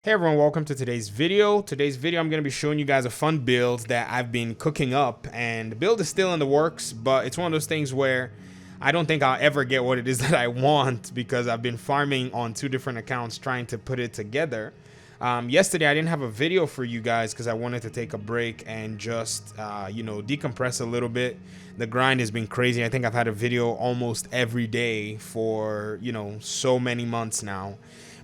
Hey everyone, welcome to today's video. Today's video, I'm going to be showing you guys a fun build that I've been cooking up, and the build is still in the works, but it's one of those things where I don't think I'll ever get what it is that I want because I've been farming on two different accounts trying to put it together. Yesterday, I didn't have a video for you guys because I wanted to take a break and just, decompress a little bit. The grind has been crazy. I think I've had a video almost every day for, so many months now.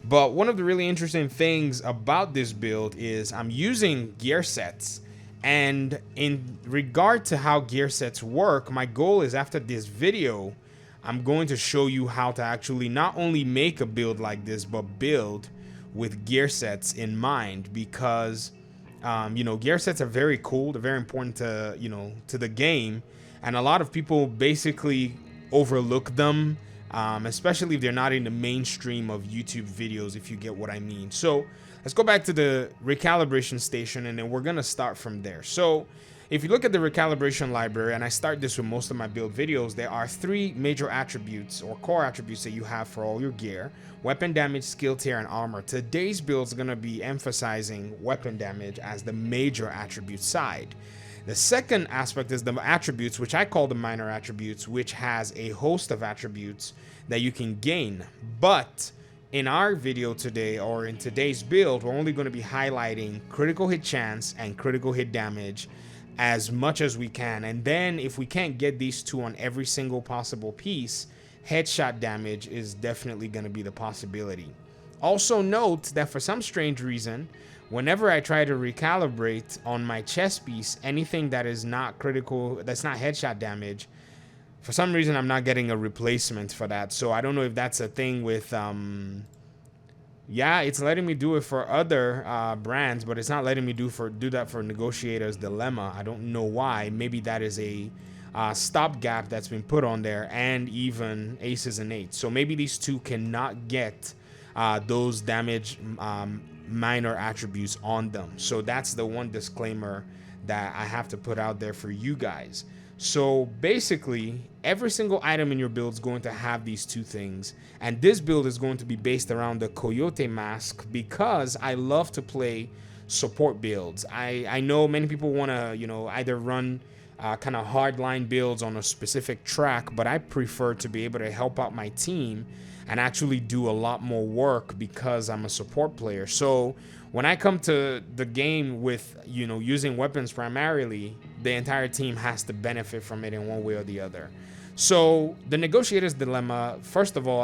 But one of the really interesting things about this build is I'm using gear sets. And in regard to how gear sets work, my goal is after this video, I'm going to show you how to actually not only make a build like this, but build with gear sets in mind, because gear sets are very cool. They're very important to, to the game. And a lot of people basically overlook them. Especially if they're not in the mainstream of YouTube videos, if you get what I mean. So let's go back to the recalibration station, and then we're going to start from there. So if you look at the recalibration library, and I start this with most of my build videos, there are three major attributes or core attributes that you have for all your gear: weapon damage, skill tier, and armor. Today's build is going to be emphasizing weapon damage as the major attribute side. The second aspect is the attributes, which I call the minor attributes, which has a host of attributes that you can gain. But in our video today, or in today's build, we're only going to be highlighting critical hit chance and critical hit damage as much as we can. And then if we can't get these two on every single possible piece, headshot damage is definitely going to be the possibility. Also note that for some strange reason, whenever I try to recalibrate on my chest piece, anything that is not critical, that's not headshot damage, for some reason I'm not getting a replacement for that. So I don't know if that's a thing with, it's letting me do it for other brands, but it's not letting me do that for Negotiators Dilemma. I don't know why. Maybe that is a stopgap that's been put on there, and even aces and eights. So maybe these two cannot get those damage minor attributes on them. So that's the one disclaimer that I have to put out there for you guys. So basically, every single item in your build is going to have these two things, and this build is going to be based around the Coyote Mask because I love to play support builds. I know many people want to either run kind of hardline builds on a specific track, but I prefer to be able to help out my team and actually do a lot more work because I'm a support player. So when I come to the game with, using weapons primarily, the entire team has to benefit from it in one way or the other. So the Negotiators Dilemma, first of all,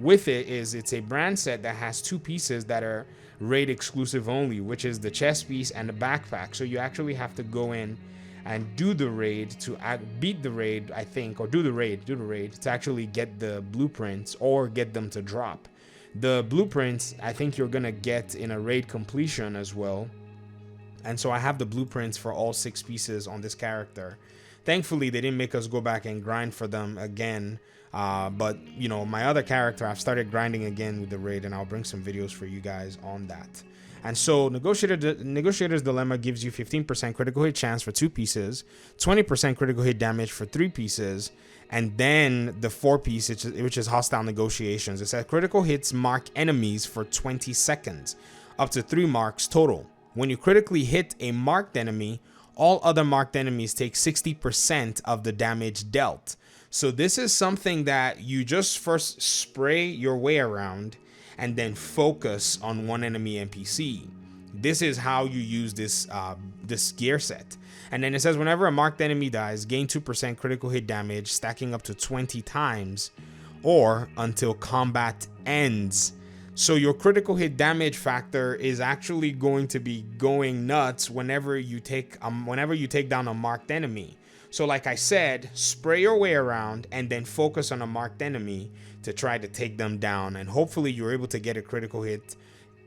with it's a brand set that has two pieces that are raid exclusive only, which is the chest piece and the backpack. So you actually have to go in and do the raid to beat the raid, I think, or do the raid to actually get the blueprints or get them to drop. The blueprints, I think you're gonna get in a raid completion as well. And so I have the blueprints for all 6 pieces on this character. Thankfully, they didn't make us go back and grind for them again. But, my other character, I've started grinding again with the raid, and I'll bring some videos for you guys on that. And so Negotiator's Dilemma gives you 15% critical hit chance for 2 pieces, 20% critical hit damage for 3 pieces, and then the 4 piece, which is hostile negotiations. It says critical hits mark enemies for 20 seconds, up to 3 marks total. When you critically hit a marked enemy, all other marked enemies take 60% of the damage dealt. So this is something that you just first spray your way around and then focus on one enemy NPC. This is how you use this gear set. And then it says whenever a marked enemy dies, gain 2% critical hit damage, stacking up to 20 times, or until combat ends. So your critical hit damage factor is actually going to be going nuts whenever you take down a marked enemy. So like I said, spray your way around and then focus on a marked enemy to try to take them down, and hopefully you're able to get a critical hit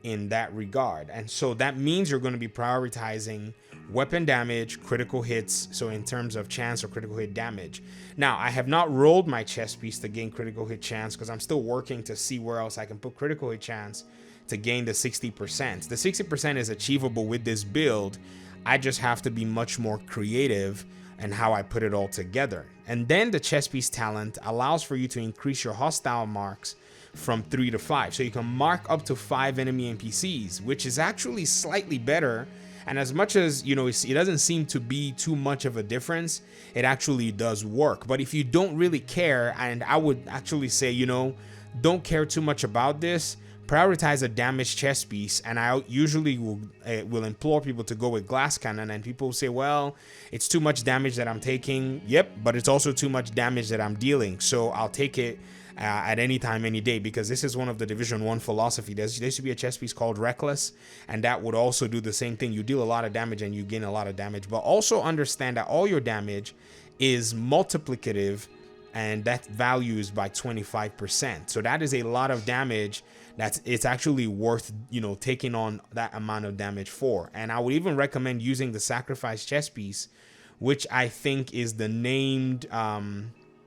in that regard. And so that means you're going to be prioritizing weapon damage, critical hits, so in terms of chance or critical hit damage. Now, I have not rolled my chest piece to gain critical hit chance because I'm still working to see where else I can put critical hit chance to gain the 60%. The 60% is achievable with this build. I just have to be much more creative and how I put it all together. And then the chest piece talent allows for you to increase your hostile marks from 3 to 5. So you can mark up to 5 enemy NPCs, which is actually slightly better. And as much as, you know, it doesn't seem to be too much of a difference, it actually does work. But if you don't really care, and I would actually say, you know, don't care too much about this, prioritize a damaged chest piece. And I usually will implore people to go with glass cannon, and people say, well, it's too much damage that I'm taking. Yep, but it's also too much damage that I'm dealing, so I'll take it at any time, any day, because this is one of the Division 1 philosophy. There used to be a chess piece called Reckless, and that would also do the same thing. You deal a lot of damage and you gain a lot of damage, but also understand that all your damage is multiplicative, and that value is by 25%. So that is a lot of damage that it's actually worth, you know, taking on that amount of damage for. And I would even recommend using the sacrifice chess piece, which I think is the named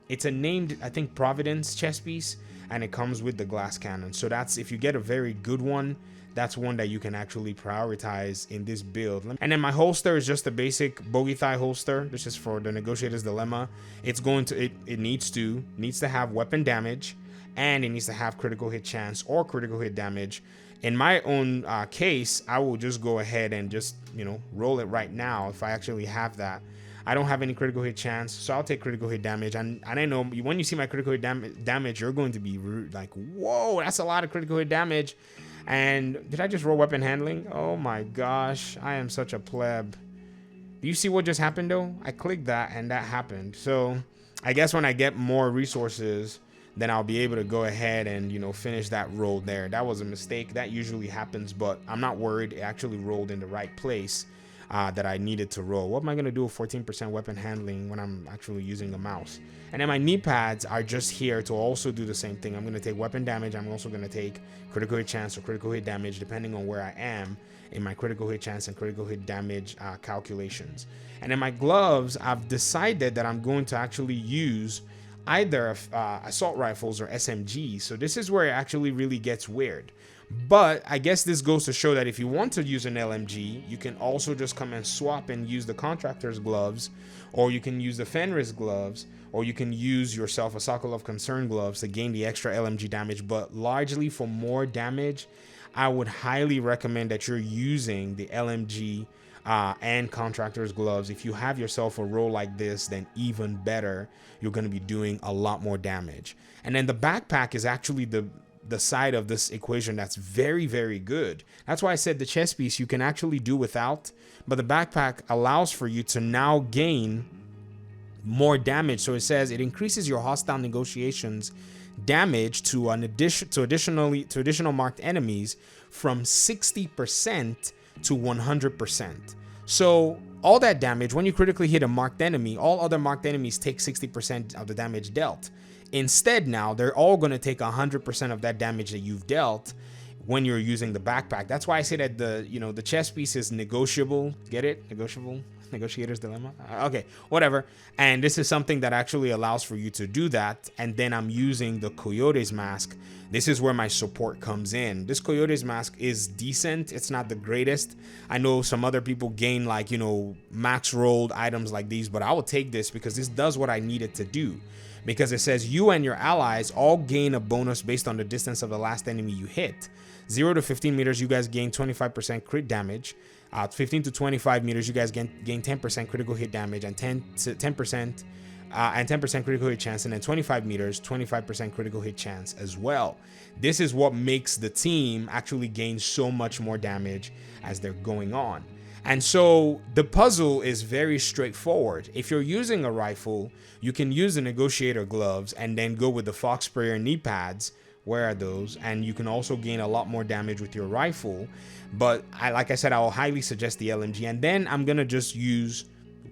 it's a named, I think, Providence chess piece, and it comes with the glass cannon. So that's, if you get a very good one, that's one that you can actually prioritize in this build. And then my holster is just a basic bogey thigh holster. This is for the Negotiators Dilemma. It's going to, it needs to have weapon damage, and it needs to have critical hit chance or critical hit damage. In my own case, I will just go ahead and just, you know, roll it right now if I actually have that. I don't have any critical hit chance, so I'll take critical hit damage. And I know when you see my critical hit damage, you're going to be like, whoa, that's a lot of critical hit damage. And did I just roll weapon handling? Oh my gosh, I am such a pleb. Do you see what just happened though? I clicked that and that happened. So I guess when I get more resources, then I'll be able to go ahead and, you know, finish that roll there. That was a mistake. That usually happens, but I'm not worried. It actually rolled in the right place that I needed to roll. What am I going to do with 14% weapon handling when I'm actually using a mouse? And then my knee pads are just here to also do the same thing. I'm going to take weapon damage. I'm also going to take critical hit chance or critical hit damage, depending on where I am in my critical hit chance and critical hit damage calculations. And in my gloves, I've decided that I'm going to actually use either assault rifles or SMGs. So this is where it actually really gets weird. But I guess this goes to show that if you want to use an LMG, you can also just come and swap and use the contractor's gloves, or you can use the Fenris gloves, or you can use yourself a Circle of Concern gloves to gain the extra LMG damage. But largely for more damage, I would highly recommend that you're using the LMG and contractor's gloves. If you have yourself a roll like this, then even better, you're going to be doing a lot more damage. And then the backpack is actually the side of this equation that's very, very good. That's why I said the chess piece you can actually do without, but the backpack allows for you to now gain more damage. So it says it increases your hostile negotiations damage to additional marked enemies from 60% to 100%. So all that damage, when you critically hit a marked enemy, all other marked enemies take 60% of the damage dealt. Instead, now they're all going to take 100% of that damage that you've dealt when you're using the backpack. That's why I say that the chess piece is negotiable. Get it? Negotiable? Negotiators Dilemma? Okay, whatever. And this is something that actually allows for you to do that. And then I'm using the Coyote Mask. This is where my support comes in. This Coyote Mask is decent. It's not the greatest. I know some other people gain, like, max rolled items like these, but I will take this because this does what I need it to do. Because it says you and your allies all gain a bonus based on the distance of the last enemy you hit. 0 to 15 meters, you guys gain 25% crit damage. 15 to 25 meters, you guys gain 10% critical hit damage, and 10% critical hit chance, and then 25 meters, 25% critical hit chance as well. This is what makes the team actually gain so much more damage as they're going on. And so the puzzle is very straightforward. If you're using a rifle, you can use the Negotiator gloves and then go with the Fox Sprayer knee pads. Where are those? And you can also gain a lot more damage with your rifle. But like I said, I will highly suggest the LMG. And then I'm going to just use,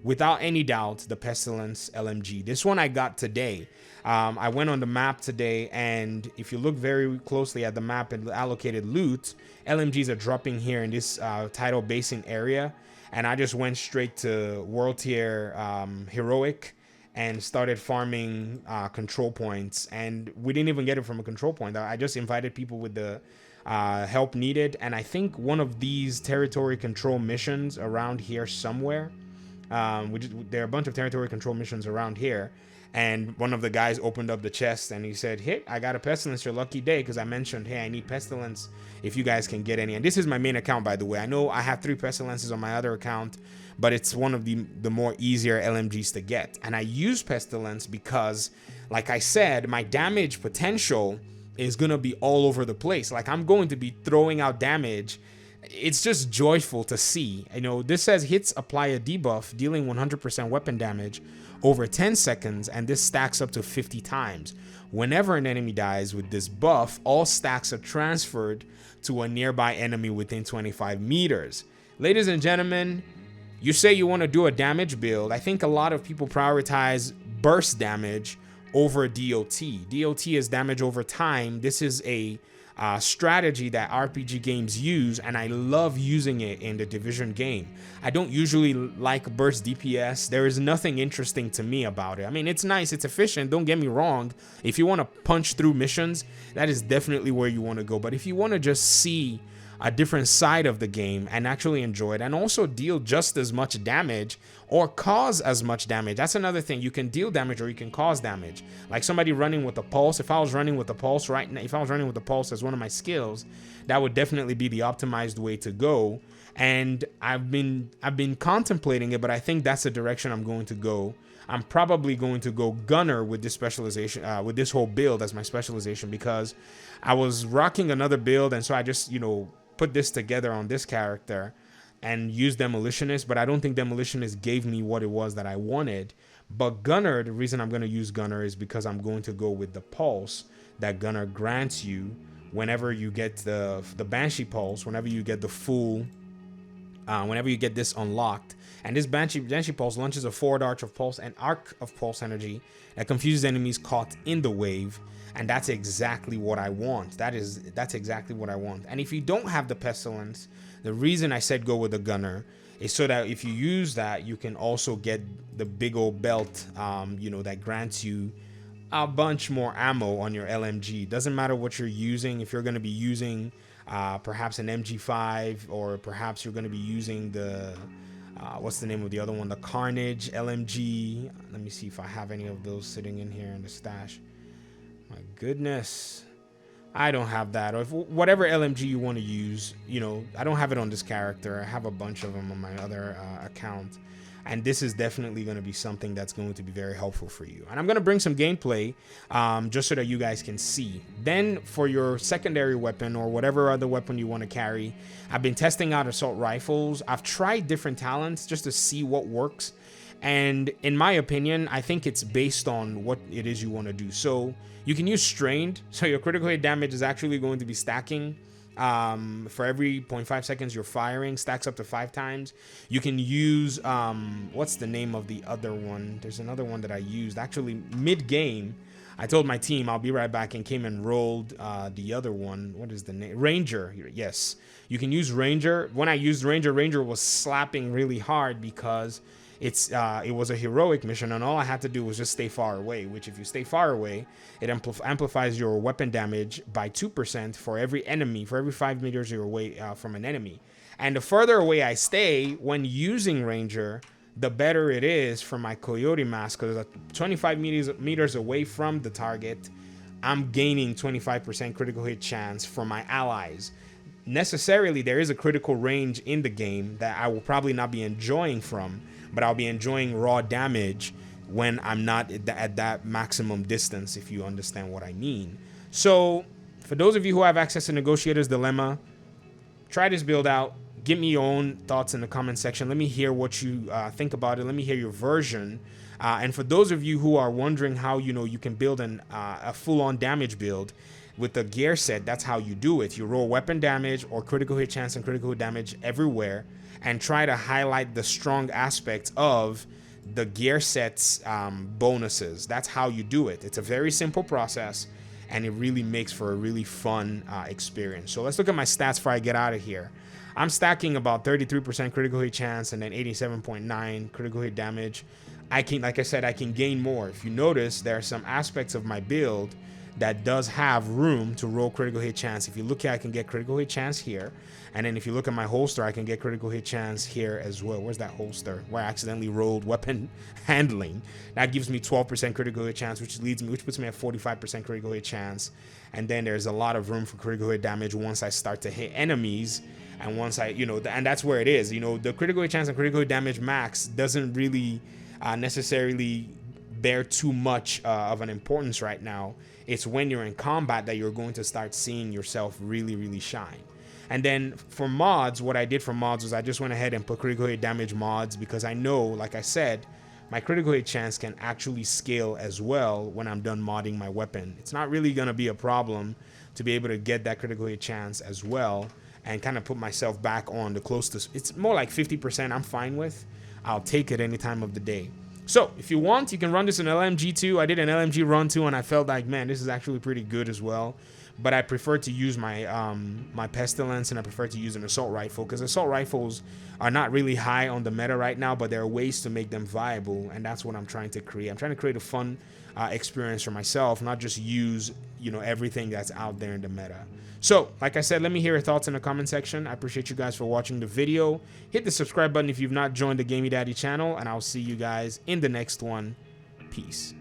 without any doubt, the Pestilence LMG. This one I got today. I went on the map today, and if you look very closely at the map and allocated loot, LMGs are dropping here in this tidal basin area. And I just went straight to world tier heroic and started farming control points. And we didn't even get it from a control point. I just invited people with the help needed. And I think one of these territory control missions around here somewhere, there are a bunch of territory control missions around here. And one of the guys opened up the chest and he said, "Hey, I got a pestilence, your lucky day," because I mentioned, hey, I need pestilence if you guys can get any. And this is my main account, by the way. I know I have 3 pestilences on my other account, but it's one of the more easier LMGs to get. And I use pestilence because, like I said, my damage potential is going to be all over the place. Like, I'm going to be throwing out damage. It's just joyful to see. You know, this says hits apply a debuff, dealing 100% weapon damage over 10 seconds, and this stacks up to 50 times. Whenever an enemy dies with this buff, all stacks are transferred to a nearby enemy within 25 meters. Ladies and gentlemen, you say you want to do a damage build. I think a lot of people prioritize burst damage over DOT. DOT is damage over time. This is a strategy that RPG games use, and I love using it in the Division game. I don't usually like burst DPS. There is nothing interesting to me about it. I mean, it's nice, it's efficient, don't get me wrong. If you want to punch through missions, that is definitely where you want to go. But if you want to just see a different side of the game and actually enjoy it, and also deal just as much damage or cause as much damage. That's another thing. You can deal damage or you can cause damage. Like somebody running with a pulse. If I was running with a pulse right now, if I was running with a pulse as one of my skills, that would definitely be the optimized way to go. And I've been contemplating it, but I think that's the direction I'm going to go. I'm probably going to go gunner with this specialization, with this whole build as my specialization, because I was rocking another build, and so I just, you know, put this together on this character and use demolitionist, but I don't think demolitionist gave me what it was that I wanted. But gunner, the reason I'm going to use gunner is because I'm going to go with the pulse that gunner grants you whenever you get the banshee pulse, whenever you get the full whenever you get this unlocked. And this banshee pulse launches a forward arch of pulse and arc of pulse energy that confuses enemies caught in the wave. And that's exactly what I want. That's exactly what I want. And if you don't have the pestilence, the reason I said go with the gunner is so that if you use that, you can also get the big old belt, you know, that grants you a bunch more ammo on your LMG. Doesn't matter what you're using. If you're going to be using perhaps an MG5, or perhaps you're going to be using the what's the name of the other one, the Carnage LMG. Let me see if I have any of those sitting in here in the stash. My goodness, I don't have that. Or if, whatever LMG you want to use, you know, I don't have it on this character. I have a bunch of them on my other account. And this is definitely going to be something that's going to be very helpful for you. And I'm going to bring some gameplay just so that you guys can see. Then for your secondary weapon, or whatever other weapon you want to carry, I've been testing out assault rifles. I've tried different talents just to see what works. And in my opinion, I think it's based on what it is you want to do. So you can use strained. So your critical hit damage is actually going to be stacking. For every 0.5 seconds you're firing, stacks up to 5 times. You can use, what's the name of the other one? There's another one that I used actually mid-game. I told my team I'll be right back and came and rolled the other one. What is the name? Ranger. Yes, you can use Ranger. When I used Ranger, Ranger was slapping really hard because it was a heroic mission, and all I had to do was just stay far away, which if you stay far away, it amplifies your weapon damage by 2% for every enemy, for every 5 meters you're away from an enemy. And the further away I stay when using Ranger, the better it is for my Coyote Mask, because 25 meters away from the target, I'm gaining 25% critical hit chance for my allies. Necessarily, there is a critical range in the game that I will probably not be enjoying from, but I'll be enjoying raw damage when I'm not at that maximum distance, if you understand what I mean. So for those of you who have access to Negotiators Dilemma, try this build out. Give me your own thoughts in the comment section. Let me hear what you think about it. Let me hear your version. And for those of you who are wondering how, you know, you can build a full-on damage build with the gear set, that's how you do it. You roll weapon damage or critical hit chance and critical hit damage everywhere, and try to highlight the strong aspects of the gear set's bonuses. That's how you do it. It's a very simple process, and it really makes for a really fun experience. So let's look at my stats before I get out of here. I'm stacking about 33% critical hit chance and then 87.9 critical hit damage. I can, like I said, I can gain more. If you notice, there are some aspects of my build that does have room to roll critical hit chance. If you look here, I can get critical hit chance here. And then if you look at my holster, I can get critical hit chance here as well. Where's that holster? Where I accidentally rolled weapon handling. That gives me 12% critical hit chance, which puts me at 45% critical hit chance. And then there's a lot of room for critical hit damage once I start to hit enemies. And once I, and that's where it is. The critical hit chance and critical hit damage max doesn't really necessarily bear too much of an importance right now. It's when you're in combat that you're going to start seeing yourself really, really shine. And then for mods, what I did for mods was I just went ahead and put critical hit damage mods, because I know, like I said, my critical hit chance can actually scale as well when I'm done modding my weapon. It's not really going to be a problem to be able to get that critical hit chance as well and kind of put myself back on the close to, it's more like 50% I'm fine with. I'll take it any time of the day. So if you want, you can run this in LMG too. I did an LMG run too, and I felt like, man, this is actually pretty good as well. But I prefer to use my my pestilence, and I prefer to use an assault rifle, because assault rifles are not really high on the meta right now, but there are ways to make them viable, and that's what I'm trying to create. I'm trying to create a fun experience for myself, not just use everything that's out there in the meta. So, like I said, let me hear your thoughts in the comment section. I appreciate you guys for watching the video. Hit the subscribe button if you've not joined the Gamey Daddy channel, and I'll see you guys in the next one. Peace.